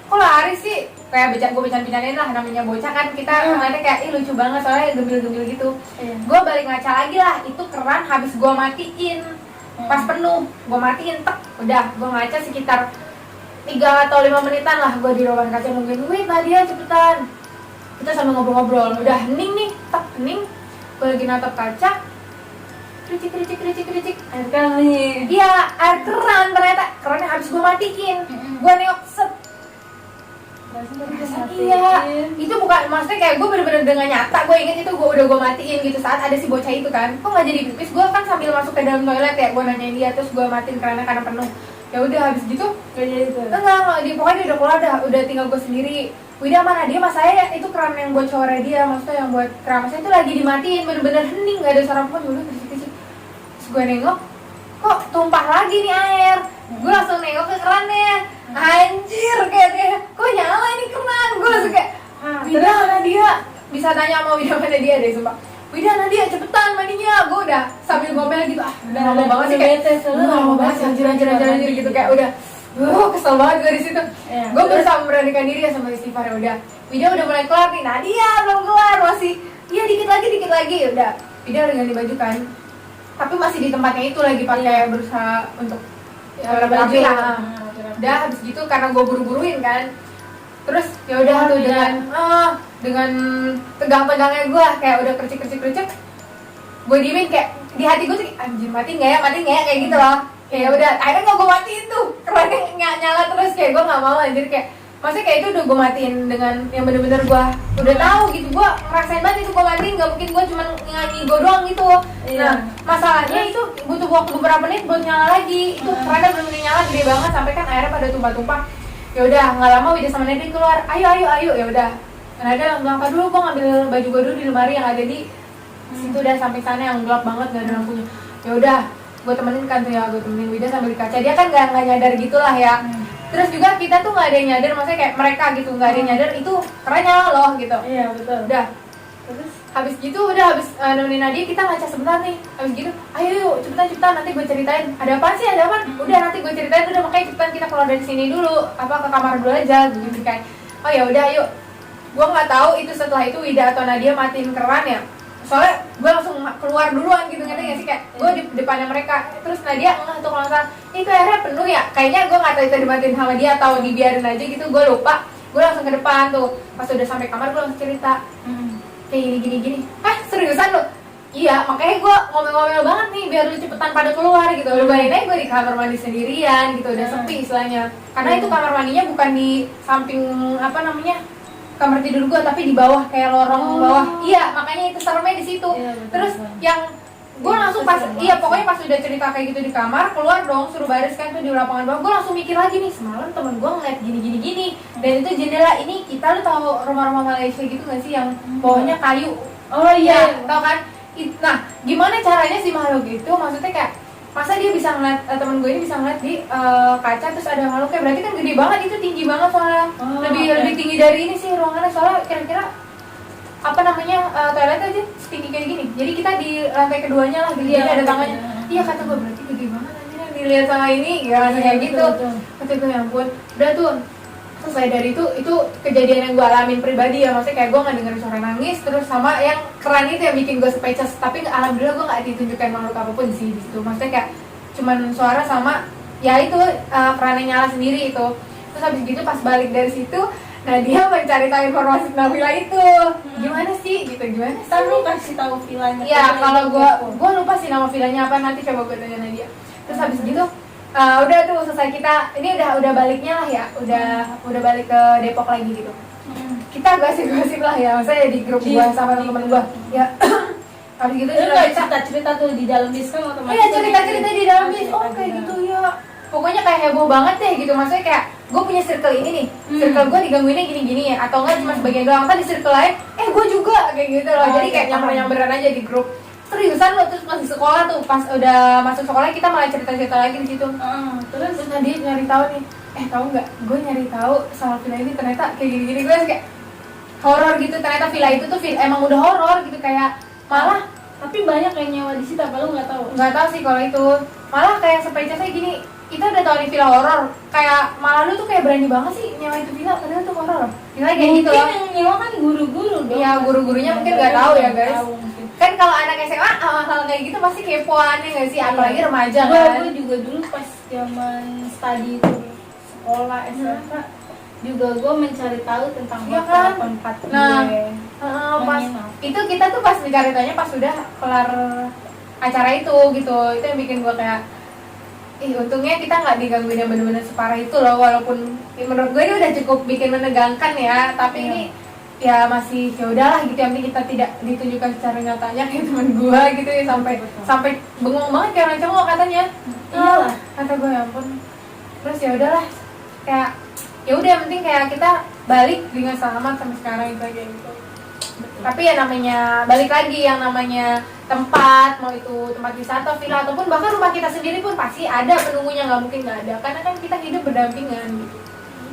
kok lari sih? Kayak gue bercanda-bercandain lah, namanya bocah kan, kita ngeliatnya kayak lucu banget soalnya gembil-gembil gitu. Gue balik ngaca lagi lah, itu keran habis gue matiin pas penuh, gue matiin tek, udah gue ngaca sekitar 3 atau 5 menitan lah gue di ruangan kaca nungguin, wih Nadia cepetan. Kita sambil ngobrol-ngobrol, udah hening nih, tek hening, gue lagi natap kaca, kericik air keran nih. Iya, air keran, ternyata kerannya habis gue matiin. Gue nengok set. Iya, itu bukan, maksudnya kayak gue bener-bener dengan nyata, gue inget itu gue udah matiin gitu saat ada si bocah itu kan. Kok nggak jadi pipis? Gue kan sambil masuk ke dalam toilet ya, gue nanyain dia, terus gue matiin kerannya karena penuh. Ya udah habis gitu, Gak jadi itu. Enggak, pokoknya dia udah keluar dah, udah tinggal gue sendiri. Wida mana dia, mas saya itu keran yang buat cowoknya dia, maksudnya yang buat keramasnya itu lagi dimatiin, bener-bener hening, nggak ada suara pun, udah berisik-berisik. Terus gue nengok, kok tumpah lagi nih air. Gue langsung nengok ke kerannya, anjir kayaknya, kok nyala ini keran. Gue langsung kayak, Wida mana dia? Bisa tanya sama Wida mana dia deh, sumpah. Wida Nadia cepetan mandinya. Gue udah sambil ngomel gitu, udah lama banget sih kayak, lama banget sih anjir gitu kayak udah. Kesel banget gue di situ. Gue berusaha memberanikan diri ya sama istighfar. Ya udah, Wida udah mulai kelar nih, Nadia belum kelar, masih iya dikit lagi. Udah, Wida udah ganti baju kan, tapi masih di tempatnya itu lagi pakai berusaha untuk rapi lah. Udah habis gitu karena gue buru-buruin kan, terus ya udah tuh dengan tegang-tegangnya gue kayak udah kericik, gue diemin kayak di hati gue tuh anjir mati nggak ya kayak gitu loh. Kayak udah, akhirnya nggak gue matiin tuh, kerannya nggak nyala terus, kayak gue nggak mau anjir, kayak maksudnya kayak itu udah gue matiin dengan yang bener-bener gue udah tahu gitu, gue ngerasain banget itu gue matiin, nggak mungkin gue cuma nyanyi gue doang gitu. Nah masalahnya itu butuh waktu beberapa menit buat nyala lagi, itu kerannya bener-bener nyala gede banget sampai kan airnya pada tumpah-tumpah. Ya udah nggak lama Wida sama Nadia keluar, ayo ya udah. Nadia ngangkat dulu, gue ngambil baju gue dulu di lemari yang ada di situ, udah samping sana yang gelap banget nggak ada lampunya. Ya udah gue temenin kan tuh ya, gue temenin Wida sambil di kaca, dia kan nggak nyadar gitulah ya. Terus juga kita tuh nggak ada yang nyadar, maksudnya kayak mereka gitu nggak ada yang nyadar itu kerennya loh gitu. Iya betul. Udah Terus habis gitu udah habis nemenin Nadia kita ngaca sebentar nih. Habis gitu ayo yuk cepetan nanti gue ceritain. Ada apa sih, ada apa? Udah nanti gue ceritain, udah makanya cepetan kita keluar dari sini dulu, apa ke kamar dulu aja gitu kan. Oh ya udah yuk. Gue nggak tahu itu setelah itu Wida atau Nadia matiin keran ya, soalnya gue langsung keluar duluan gitu, ngerti nggak sih, kayak gue di depannya mereka, terus Nadia enggak tuh kalau nggak salah itu akhirnya penuh ya, kayaknya gue nggak tahu itu dimatiin sama dia atau dibiarin aja gitu, gue lupa. Gue langsung ke depan tuh, pas udah sampai kamar gue langsung cerita kayak gini, seriusan lo? Iya, makanya gue ngomel-ngomel banget nih biar lu cepetan pada keluar gitu. Udah bayangin aja gue di kamar mandi sendirian gitu, udah sepi istilahnya, karena itu kamar mandinya bukan di samping apa namanya kamar tidur gue, tapi di bawah kayak lorong bawah. Iya, makanya itu seremnya di situ. Iya, betul, Terus betul. yang gue langsung pas pokoknya pas udah cerita kayak gitu di kamar, keluar dong suruh baris kan tuh di lapangan bawah. Gue langsung mikir lagi nih, semalam temen gue ngeliat gini dan itu jendela ini, kita lu tahu rumah-rumah Malaysia gitu gak sih yang bawahnya kayu? Oh iya, Tau kan? Nah, gimana caranya si makhluk itu, maksudnya kayak masa dia bisa ngeliat, temen gue ini bisa ngeliat di kaca terus ada makhluknya, berarti kan gede banget, itu tinggi banget soalnya. Lebih tinggi dari ini sih ruangannya, soalnya kira-kira apa namanya toiletnya aja setinggi kayak gini, jadi kita di lantai keduanya lah gitu, jadi ada tangganya. Iya kata gue, berarti gede banget aja dilihat sama ini ya, kayak gitu. Kata gue ya ampun, udah tuh selesai dari itu kejadian yang gue alamin pribadi ya, maksudnya kayak gue nggak dengerin suara nangis, terus sama yang keran itu yang bikin gue speechless, tapi alhamdulillah gue nggak ditunjukkan makhluk apapun sih di situ, maksudnya kayak cuman suara sama ya itu kerannya nyala sendiri itu. Terus habis gitu pas balik dari situ, nah dia mencari tahu informasi tentang villa itu, gimana sih gitu, gimana sih? Ntar lu kasih tahu villanya. Ya kalau gue lupa sih nama villanya apa, nanti coba gue tanya Nadia. Terus habis gitu udah tuh selesai kita, ini udah baliknya lah ya, udah balik ke Depok lagi gitu. Kita gosip-gosip lah ya, maksudnya di grup gua sama temen gua ya. Habis gitu Lu nggak cerita tuh di dalam bis kan otomatis. iya, cerita di dalam bis, oh kayak gitu ya, pokoknya kayak heboh banget deh gitu, maksudnya kayak gue punya circle ini nih, circle gue digangguinnya gini-gini ya, atau enggak cuma sebagian doang, kan di circle lain gue juga kayak gitu loh. Jadi kayak nyamperan aja di grup. Seriusan lo, terus masih sekolah tuh, pas udah masuk sekolah kita malah cerita-cerita lagi di situ. Terus Nadia nyari tahu nih, tahu nggak, gue nyari tahu soal villa ini ternyata kayak gini-gini, gue kayak horor gitu, ternyata villa itu tuh emang udah horor gitu, kayak malah Tapi banyak yang nyewa di situ, apa lu nggak tahu? nggak tahu sih kalau itu, malah kayak sepecah gini, kita udah tahu di villa horor, kayak malah lu tuh kayak berani banget sih nyewa itu villa, padahal tuh horor. Villa kayak gitu loh. Mungkin yang nyewa kan guru-guru dong. Iya, guru-gurunya mungkin nggak tahu ya guys. Tahu, mungkin. Kan kalau anak SMA hal kayak gitu pasti kepoannya nggak sih, apalagi remaja Gue kan. juga dulu pas zaman studi itu sekolah SMA juga gue mencari tahu tentang Iya hotel kan? tempat Nah, gue pas menginap. itu kita tuh pas dicari-tanya pas sudah kelar acara itu gitu, itu yang bikin gue kayak untungnya kita nggak digangguin yang bener-bener separah itu loh, walaupun menurut gue ini udah cukup bikin menegangkan ya, tapi ini ya masih ya udahlah gitu, yang penting kita tidak ditunjukkan secara nyatanya kayak temen gue gitu ya, sampai bengong banget kayak orang cowok katanya. Iyalah. Kata gue ya ampun. Terus ya udahlah, kayak ya udah yang penting kayak kita balik dengan selamat sampai sekarang itu aja gitu. Tapi ya namanya balik lagi, yang namanya tempat, mau itu tempat wisata, villa ataupun bahkan rumah kita sendiri pun pasti ada penunggunya, nggak mungkin nggak ada, karena kan kita hidup berdampingan gitu.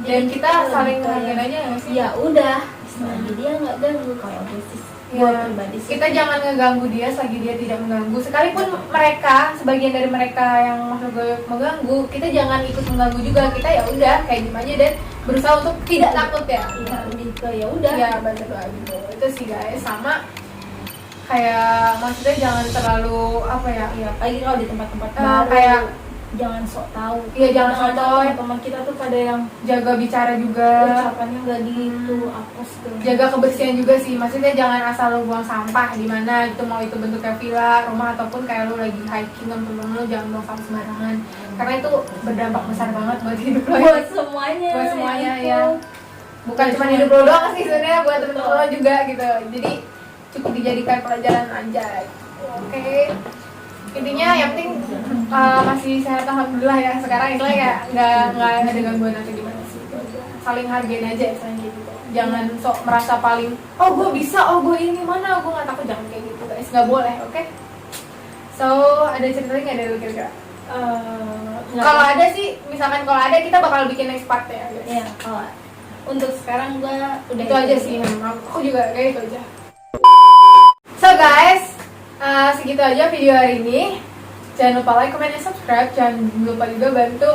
Dan kita saling menghargai aja nggak sih? Ya udah, selagi dia nggak ganggu, kalau gue sih gue pribadi sih. Kita jangan ngeganggu dia selagi dia tidak mengganggu. Sekalipun mereka, sebagian dari mereka yang maksud gue mengganggu, kita jangan ikut mengganggu juga. Kita ya udah kayak gimana aja dan berusaha untuk tidak takut ya. Iya, lebih ke ya udah. Ya baca doa gitu. Itu sih guys, sama kayak maksudnya jangan terlalu apa ya? Iya, apalagi kalau di tempat-tempat Kayak jangan sok tahu. Iya, jangan sok tahu. Teman kita tuh pada yang jaga bicara juga, ucapannya nggak gitu, apa segala. jaga kebersihan juga sih, maksudnya jangan asal lu buang sampah di mana itu, mau itu bentuknya villa, rumah ataupun kayak lu lagi hiking sama temen lu, jangan buang sampah sembarangan, karena itu berdampak besar banget buat hidup lo, Buat semuanya. buat semuanya itu. ya, bukan cuma hidup lo doang sih sebenarnya, buat temen-temen lo juga gitu, jadi cukup dijadikan pelajaran aja. Oke. Intinya yang penting masih sehat alhamdulillah ya sekarang, itu kayak nggak ada gangguan atau gimana sih, saling hargain aja istilahnya gitu, jangan sok merasa paling gue bisa, gue ini mana, gue nggak takut, jangan kayak gitu guys, nggak boleh. Oke. So ada cerita lagi nggak dari lu kira-kira? Kalau ada sih, misalkan kalau ada kita bakal bikin next part ya guys. ya, kalau untuk sekarang gue udah Itu aja sih, aku juga kayak itu aja. So guys, segitu aja video hari ini. Jangan lupa like, comment, dan subscribe. Jangan lupa juga bantu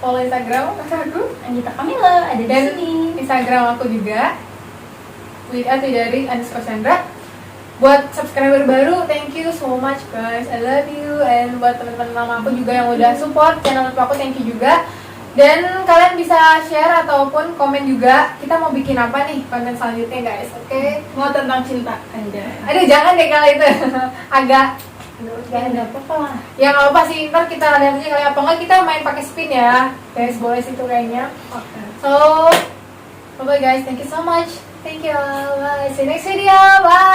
follow Instagram aku, Anggita Kamila ada di dan sini. Instagram aku juga @widari_Sandra. Buat subscriber baru, thank you so much guys, I love you. And buat teman-teman lama aku juga yang udah support channel YouTube aku, thank you juga. Dan kalian bisa share ataupun komen juga kita mau bikin apa nih konten selanjutnya guys, oke? Mau tentang cinta aja. Aduh jangan deh kalau itu agak Gak ada apa-apa lah. ya nggak apa sih, ntar kita lihat aja kali apa enggak kita main pakai spin ya guys, boleh situ kayaknya. Oke. So bye bye guys, thank you so much, thank you, bye, see you next video, bye.